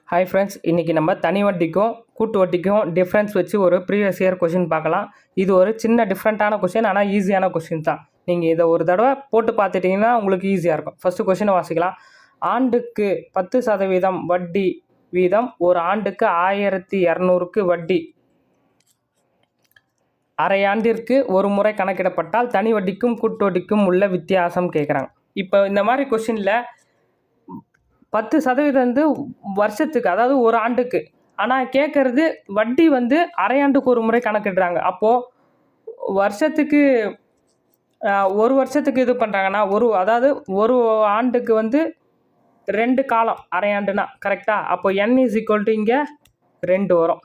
Hi friends, இன்றைக்கி நம்ம தனி வட்டிக்கும் கூட்டு வட்டிக்கும் டிஃப்ரென்ஸ் வச்சு ஒரு ப்ரீவியஸ் இயர் கொஷின் பார்க்கலாம். இது ஒரு சின்ன டிஃப்ரெண்ட்டான கொஷின், ஆனால் ஈஸியான கொஷின் தான். நீங்கள் இதை ஒரு தடவை போட்டு பார்த்துட்டிங்கன்னா உங்களுக்கு ஈஸியாக இருக்கும். ஃபஸ்ட்டு கொஷினை வாசிக்கலாம். ஆண்டுக்கு 10% வட்டி வீதம் ஒரு ஆண்டுக்கு 1200க்கு வட்டி அரையாண்டிற்கு ஒரு முறை கணக்கிடப்பட்டால் தனி வட்டிக்கும் கூட்டு வட்டிக்கும் உள்ள வித்தியாசம் கேட்குறாங்க. இப்போ இந்த மாதிரி கொஷினில் 10% வருஷத்துக்கு, அதாவது ஒரு ஆண்டுக்கு, ஆனால் கேட்குறது வட்டி அரையாண்டுக்கு ஒரு முறை கணக்கிடுறாங்க. அப்போது வருஷத்துக்கு ஒரு வருஷத்துக்கு இது பண்ணுறாங்கன்னா அதாவது ஒரு ஆண்டுக்கு 2 காலம் அரையாண்டுனா கரெக்டாக. அப்போ n = இங்கே 2 வரும்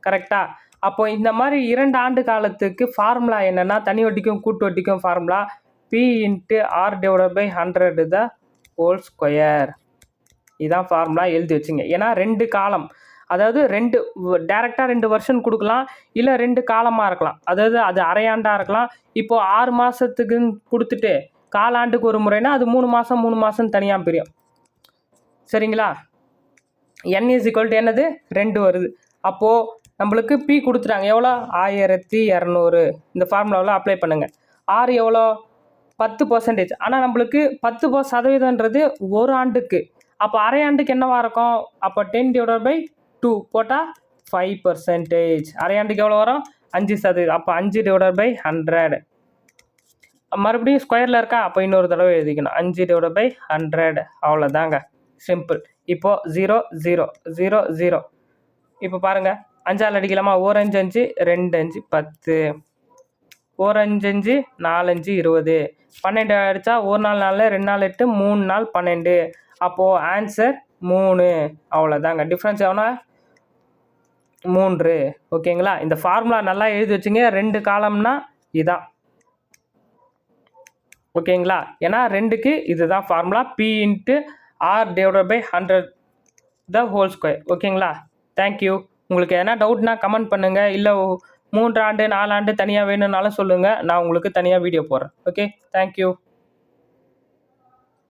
கரெக்டாக. அப்போ இந்த மாதிரி 2 ஆண்டு காலத்துக்கு ஃபார்முலா என்னென்னா, தனி வட்டிக்கும் கூட்டு வட்டிக்கும் formula P × R/100 the whole square. இதுதான் ஃபார்முலா, எழுதி வச்சுங்க. ஏன்னா 2 காலம், அதாவது டேரெக்டாக 2 வருஷம் கொடுக்கலாம், இல்லை 2 காலமாக இருக்கலாம். அதாவது அது அரையாண்டாக இருக்கலாம். இப்போது 6 மாதத்துக்குன்னு கொடுத்துட்டு காலாண்டுக்கு ஒரு முறைனா அது 3 மாதம் தனியாக பிரியும். சரிங்களா? n = என்னது 2 வருது. அப்போது நம்மளுக்கு P கொடுத்துட்டாங்க எவ்வளோ, 1200. இந்த ஃபார்முலாவில் அப்ளை பண்ணுங்கள். R எவ்வளோ, 10%. ஆனால் நம்மளுக்கு 10% ஒரு ஆண்டுக்கு. அப்போ அரையாண்டுக்கு என்னவாக இருக்கும், அப்போ 10/2 போட்டால் 5%. அரையாண்டுக்கு எவ்வளோ வரும், 5%. அப்போ 5/100. மறுபடியும் ஸ்கொயரில் இருக்கா, அப்போ இன்னொரு தடவை எழுதிக்கணும். 5/100. அவ்வளோதாங்க, சிம்பிள். இப்போது 0 0 0 0. இப்போ பாருங்கள், 5ஆல் அடிக்கலாமா? 1 5 5, 2 5 10, 1 5 5, 4 5 20, 12 அடித்தா 1 4 4, 2 4 8, 3 4 12. அப்போது ஆன்சர் 3. அவ்வளோதாங்க, டிஃப்ரென்ஸ் எவ்வளோ, 3. ஓகேங்களா? இந்த ஃபார்முலா நல்லா எழுதி வச்சுங்க. 2 காலம்னா இதான், ஓகேங்களா? ஏன்னா 2க்கு இதுதான் formula, P × R/100 the whole square. ஓகேங்களா? தேங்க்யூ. உங்களுக்கு எதனா டவுட்னா கமெண்ட் பண்ணுங்கள், இல்லை 3 ஆண்டு 4 ஆண்டு தனியாக வேணும்னாலும் சொல்லுங்கள், நான் உங்களுக்கு தனியாக வீடியோ போடுறேன். Okay, thank you.